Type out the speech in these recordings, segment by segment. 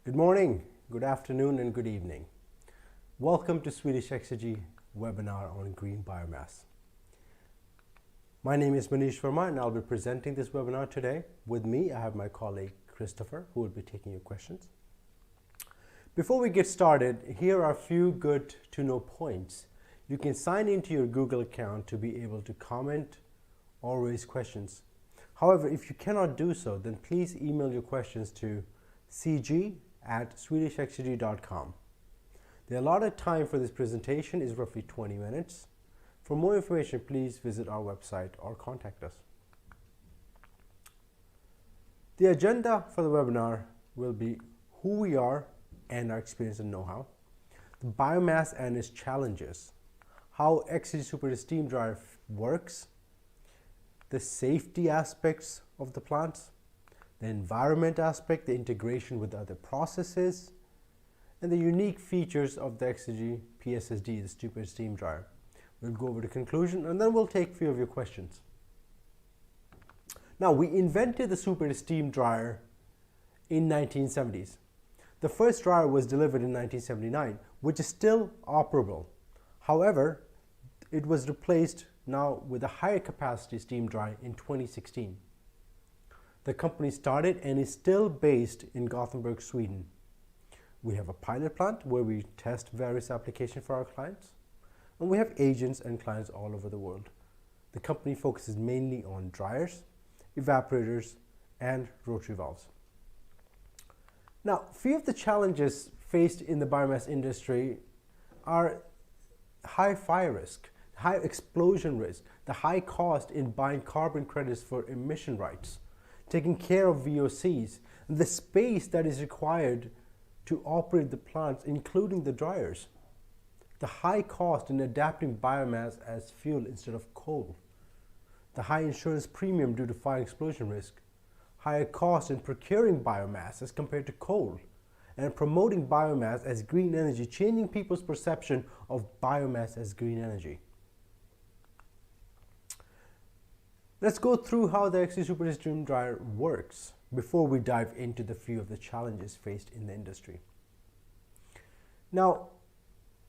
Good morning, good afternoon, and good evening. Welcome to Swedish Exergy webinar on green biomass. My name is Manish Verma and I'll be presenting this webinar today. With me, I have my colleague Christopher, who will be taking your questions. Before we get started, here are a few good to know points. You can sign into your Google account to be able to comment or raise questions. However, if you cannot do so, then please email your questions to cg@swedishexergy.com. The allotted time for this presentation is roughly 20 minutes. For more information, please visit our website or contact us. The agenda for the webinar will be who we are and our experience and know-how, the biomass and its challenges, how Exergy superheated steam dryer works, the safety aspects of the plants, the environment aspect, the integration with other processes, and the unique features of the Exergy PSSD, the superheated steam dryer. We'll go over the conclusion and then we'll take a few of your questions. Now, we invented the superheated steam dryer in 1970s. The first dryer was delivered in 1979, which is still operable. However, it was replaced now with a higher capacity steam dryer in 2016. The company started and is still based in Gothenburg, Sweden. We have a pilot plant where we test various applications for our clients, and we have agents and clients all over the world. The company focuses mainly on dryers, evaporators, and rotary valves. Now, a few of the challenges faced in the biomass industry are high fire risk, high explosion risk, the high cost in buying carbon credits for emission rights, taking care of VOCs, and the space that is required to operate the plants, including the dryers, the high cost in adapting biomass as fuel instead of coal, the high insurance premium due to fire explosion risk, higher cost in procuring biomass as compared to coal, and promoting biomass as green energy, changing people's perception of biomass as green energy. Let's go through how the Exergy superheated steam dryer works before we dive into the few of the challenges faced in the industry. Now,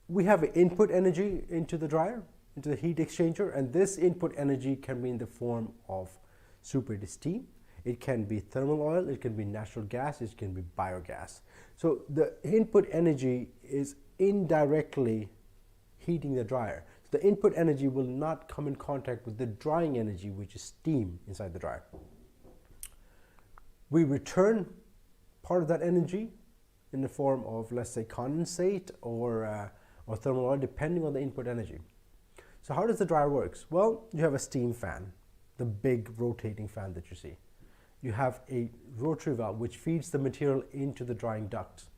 we have input energy into the dryer, into the heat exchanger, and this input energy can be in the form of superheated steam. It can be thermal oil, it can be natural gas, it can be biogas. So the input energy is indirectly heating the dryer. So the input energy will not come in contact with the drying energy, which is steam inside the dryer. We return part of that energy in the form of, let's say, condensate or thermal oil, depending on the input energy. So how does the dryer work? Well, you have a steam fan, the big rotating fan that you see. You have a rotary valve which feeds the material into the drying ducts.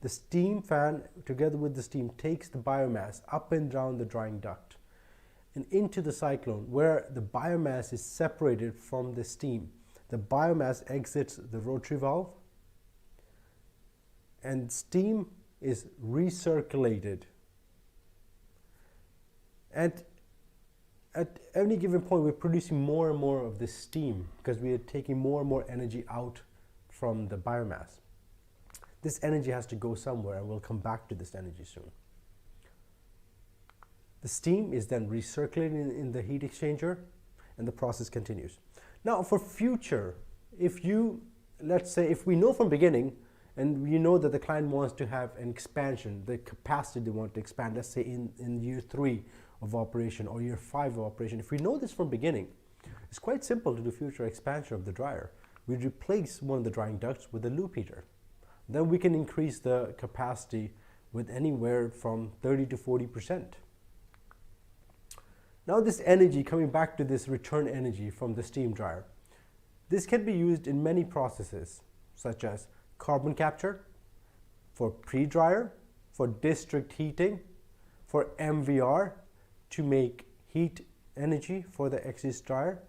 The steam fan, together with the steam, takes the biomass up and down the drying duct and into the cyclone, where the biomass is separated from the steam. The biomass exits the rotary valve and steam is recirculated. And at any given point, we're producing more and more of this steam because we are taking more and more energy out from the biomass. This energy has to go somewhere, and we'll come back to this energy soon. The steam is then recirculated in the heat exchanger, and the process continues. Now, for future, let's say, if we know from beginning, and you know that the client wants to have an expansion, the capacity they want to expand, let's say in year 3 of operation or year 5 of operation, if we know this from beginning, it's quite simple to do future expansion of the dryer. We replace one of the drying ducts with a loop heater. Then we can increase the capacity with anywhere from 30 to 40%. Now this energy, coming back to this return energy from the steam dryer, this can be used in many processes, such as carbon capture, for pre-dryer, for district heating, for MVR, to make heat energy for the Exergy dryer,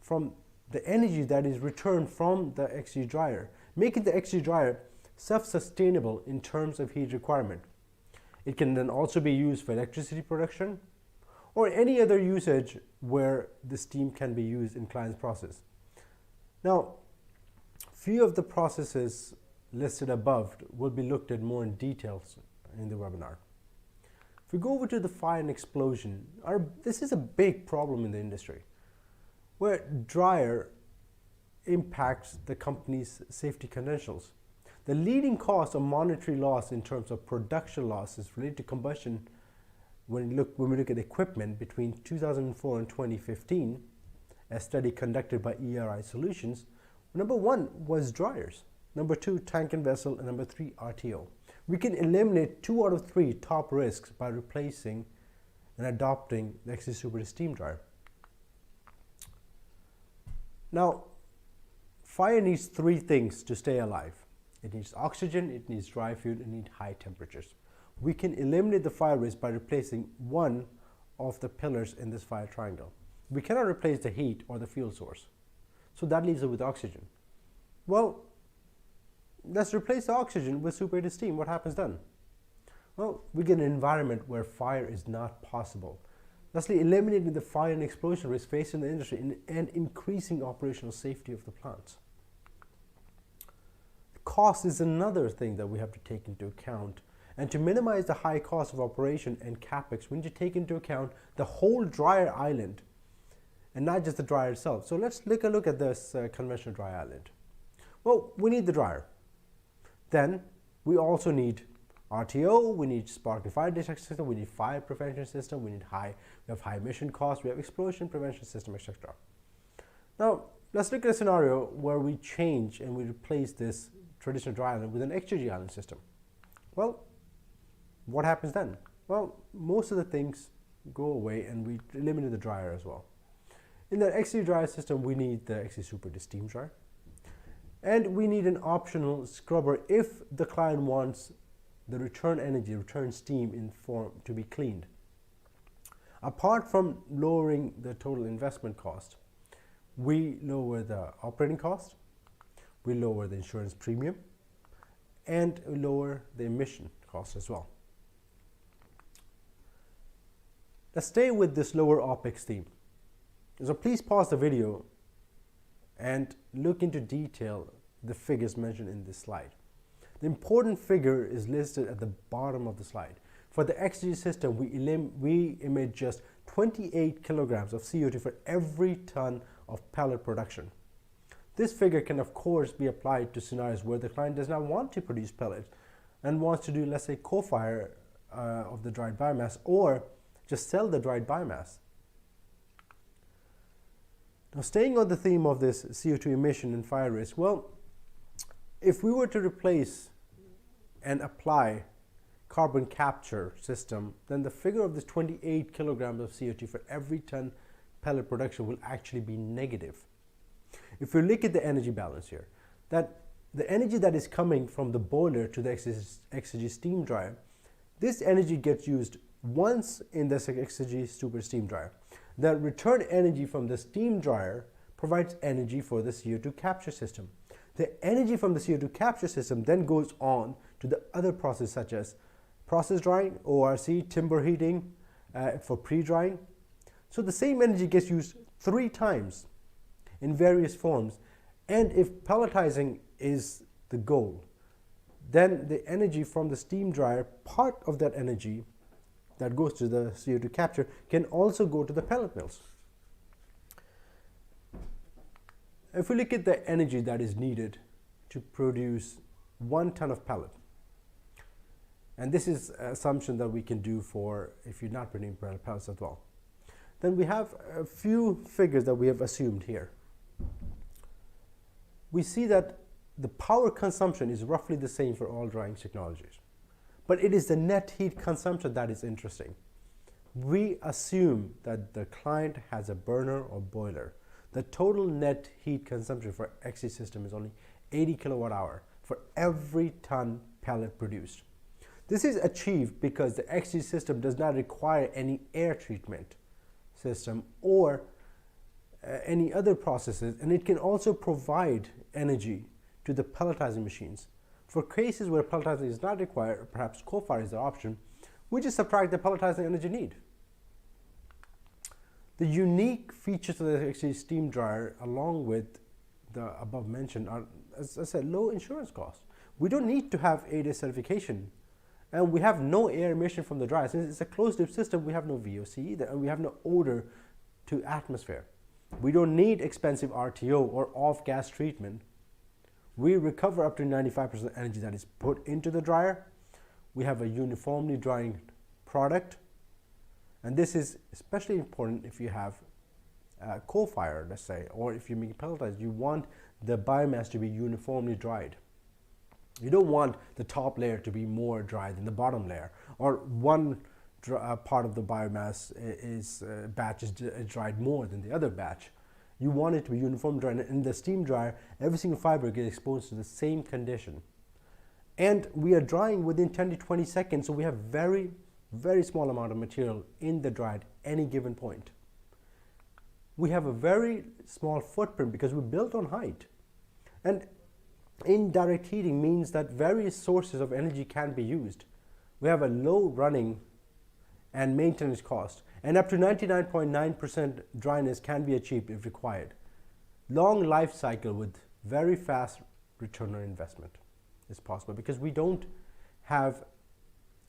from the energy that is returned from the Exergy dryer, making the Exergy dryer self-sustainable in terms of heat requirement. It can then also be used for electricity production or any other usage where the steam can be used in client's process. Now, few of the processes listed above will be looked at more in details in the webinar. If we go over to the fire and explosion, this is a big problem in the industry, where dryer impacts the company's safety credentials. The leading cause of monetary loss in terms of production losses related to combustion when we look at equipment between 2004 and 2015, a study conducted by ERI Solutions, number 1 was dryers, number 2 tank and vessel, and number 3 RTO. We can eliminate 2 out of 3 top risks by replacing and adopting the XC Super steam dryer. Now, fire needs 3 things to stay alive. It needs oxygen, it needs dry fuel, it needs high temperatures. We can eliminate the fire risk by replacing one of the pillars in this fire triangle. We cannot replace the heat or the fuel source. So that leaves us with oxygen. Well, let's replace the oxygen with superheated steam. What happens then? Well, we get an environment where fire is not possible, thusly eliminating the fire and explosion risk faced in the industry and increasing operational safety of the plants. Cost is another thing that we have to take into account. And to minimize the high cost of operation and capex, we need to take into account the whole dryer island and not just the dryer itself. So let's take a look at this conventional dry island. Well, we need the dryer. Then we also need RTO, we need spark and fire detection system, we need fire prevention system, we have high emission costs, we have explosion prevention system, etc. Now, let's look at a scenario where we change and we replace this traditional dry island with an XG island system. Well, what happens then? Well, most of the things go away and we eliminate the dryer as well. In the XG dryer system, we need the XG Super steam dryer. And we need an optional scrubber if the client wants the return energy, return steam in form to be cleaned. Apart from lowering the total investment cost, we lower the operating cost, we lower the insurance premium, and lower the emission cost as well. Let's stay with this lower OPEX theme. So please pause the video and look into detail the figures mentioned in this slide. The important figure is listed at the bottom of the slide. For the XG system, we emit just 28 kilograms of CO2 for every ton of pellet production. This figure can of course be applied to scenarios where the client does not want to produce pellets and wants to do, let's say, co-fire of the dried biomass, or just sell the dried biomass. Now, staying on the theme of this CO2 emission and fire risk, well, if we were to replace and apply carbon capture system, then the figure of this 28 kilograms of CO2 for every ton pellet production will actually be negative. If we look at the energy balance here, that the energy that is coming from the boiler to the XG steam dryer, this energy gets used once in the XG Super steam dryer. The return energy from the steam dryer provides energy for the CO2 capture system. The energy from the CO2 capture system then goes on to the other processes such as process drying, ORC, timber heating, for pre-drying. So the same energy gets used 3 times in various forms. And if pelletizing is the goal, then the energy from the steam dryer, part of that energy that goes to the CO2 capture, can also go to the pellet mills. If we look at the energy that is needed to produce 1 ton of pellet, and this is an assumption that we can do for if you're not producing pellets as well, then we have a few figures that we have assumed here. We see that the power consumption is roughly the same for all drying technologies, but it is the net heat consumption that is interesting. We assume that the client has a burner or boiler. The total net heat consumption for XG system is only 80 kilowatt hour for every ton pellet produced. This is achieved because the XG system does not require any air treatment system or any other processes, and it can also provide energy to the pelletizing machines. For cases where pelletizing is not required, or perhaps co-fire is the option, we just subtract the pelletizing energy need. The unique features of the XG steam dryer, along with the above mentioned, are as I said, low insurance costs. We don't need to have ADA certification, and we have no air emission from the dryer. Since it's a closed-loop system, we have no VOC either, and we have no odor to atmosphere. We don't need expensive RTO or off-gas treatment. We recover up to 95% energy that is put into the dryer. We have a uniformly drying product, and this is especially important if you have coal fire, let's say, or if you make pelletized. You want the biomass to be uniformly dried. You don't want the top layer to be more dry than the bottom layer, or one part of the biomass batch is dried more than the other batch. You want it to be uniform dry. In the steam dryer, every single fiber gets exposed to the same condition. And we are drying within 10 to 20 seconds, so we have very, very small amount of material in the dryer at any given point. We have a very small footprint because we built on height. And indirect heating means that various sources of energy can be used. We have a low running and maintenance cost, and up to 99.9% dryness can be achieved if required. Long life cycle with very fast return on investment is possible because we don't have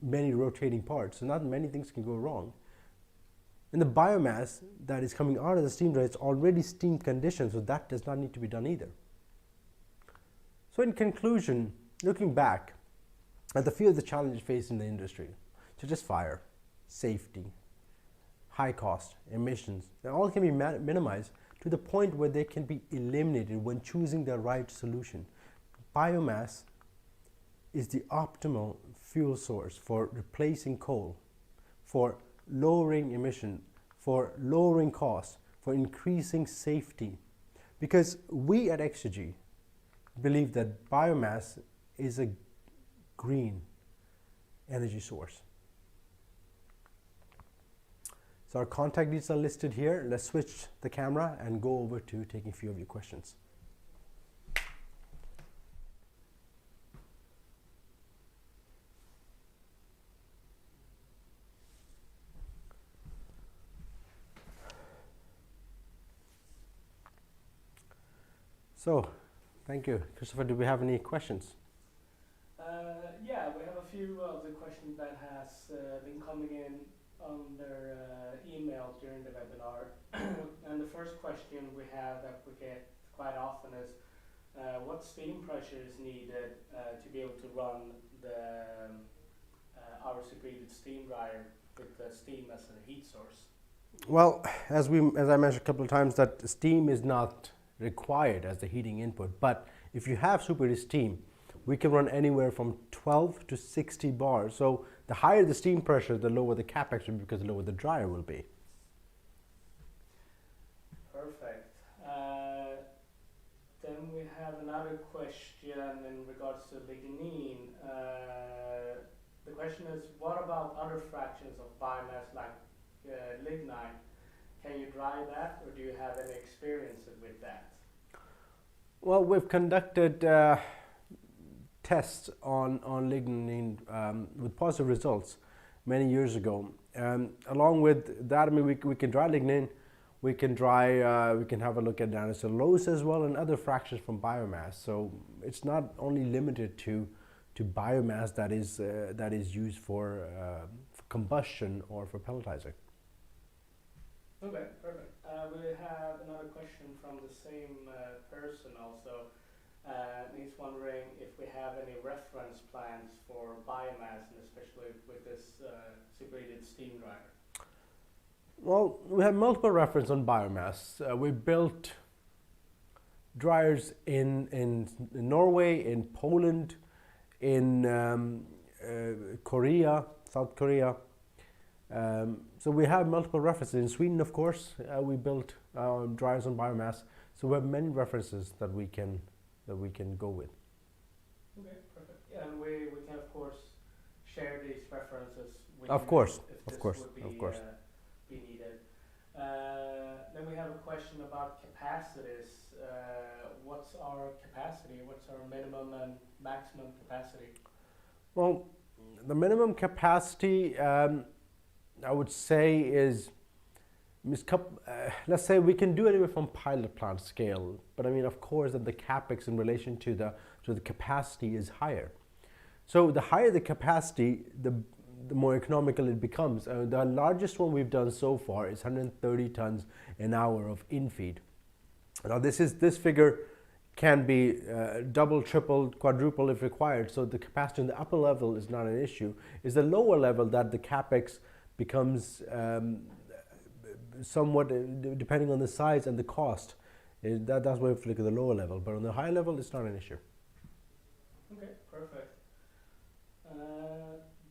many rotating parts, so not many things can go wrong. And the biomass that is coming out of the steam dryer is already steam conditioned, so that does not need to be done either. So in conclusion, looking back at the few of the challenges faced in the industry, such as fire, safety, high cost, emissions, they all can be minimized to the point where they can be eliminated when choosing the right solution. Biomass is the optimal fuel source for replacing coal, for lowering emission, for lowering costs, for increasing safety. Because we at Exergy believe that biomass is a green energy source. So our contact details are listed here. Let's switch the camera and go over to taking a few of your questions. So, thank you. Christopher, do we have any questions? Yeah, we have a few of the questions that has been coming in on their email during the webinar. And the first question we have that we get quite often is what steam pressure is needed to be able to run our superheated steam dryer with the steam as a heat source? Well, as I mentioned a couple of times, that steam is not required as the heating input, but if you have superheated steam, we can run anywhere from 12 to 60 bars. So the higher the steam pressure, the lower the capex will be, because the lower the dryer will be. Perfect. Then we have another question in regards to lignin. The question is, what about other fractions of biomass like lignite? Can you dry that, or do you have any experience with that? Well, we've conducted tests on lignin with positive results many years ago. Along with that, I mean, we can dry lignin, we can have a look at nanocellulose as well, and other fractions from biomass. So it's not only limited to biomass that is used for combustion or for pelletizing. Okay, perfect. We have another question from the same person also. He's wondering if we have any reference plans for biomass, and especially with this superheated steam dryer. Well, we have multiple references on biomass. We built dryers in Norway, in Poland, in Korea, South Korea. So we have multiple references. In Sweden, of course, we built dryers on biomass. So we have many references that we can go with. Okay, perfect. Yeah, and we can of course share these references with of you course, if of course, would be, of course. Be needed. Then we have a question about capacities. What's our capacity? What's our minimum and maximum capacity? Well, the minimum capacity, I would say, is let's say we can do it from pilot plant scale, but I mean, of course, that the capex in relation to the capacity is higher. So the higher the capacity, the more economical it becomes. The largest one we've done so far is 130 tons an hour of infeed. Now this figure can be double, triple, quadruple if required. So the capacity in the upper level is not an issue. It's the lower level that the capex becomes somewhat, depending on the size and the cost. That's why we have to look at the lower level. But on the high level, it's not an issue. Okay, perfect.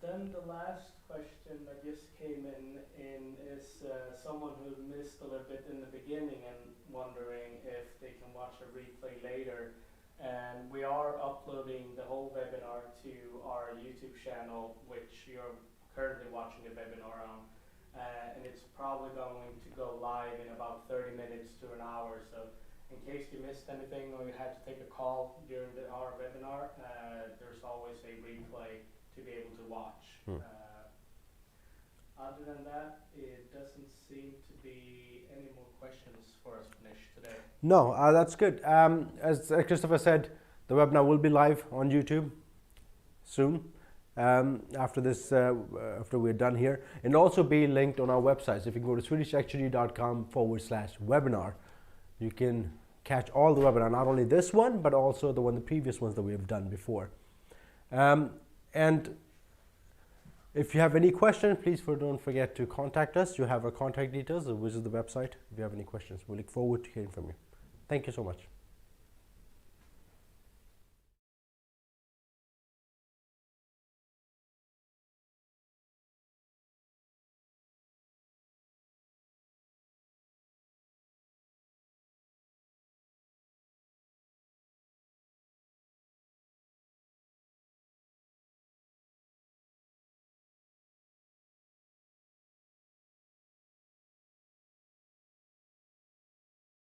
Then the last question that just came in is someone who missed a little bit in the beginning and wondering if they can watch a replay later. And we are uploading the whole webinar to our YouTube channel, which you're currently watching the webinar on. And it's probably going to go live in about 30 minutes to an hour. So in case you missed anything or you had to take a call during our webinar, there's always a replay to be able to watch. Other than that, it doesn't seem to be any more questions for us, Nish, today. No, that's good. As Christopher said, the webinar will be live on YouTube soon. After we're done here, and also be linked on our website. So if you can go to swedishextrude.com/webinar, you can catch all the webinar, not only this one, but also the previous ones that we have done before. And if you have any questions, please don't forget to contact us. You have our contact details, or visit the website if you have any questions. We look forward to hearing from you. Thank you so much.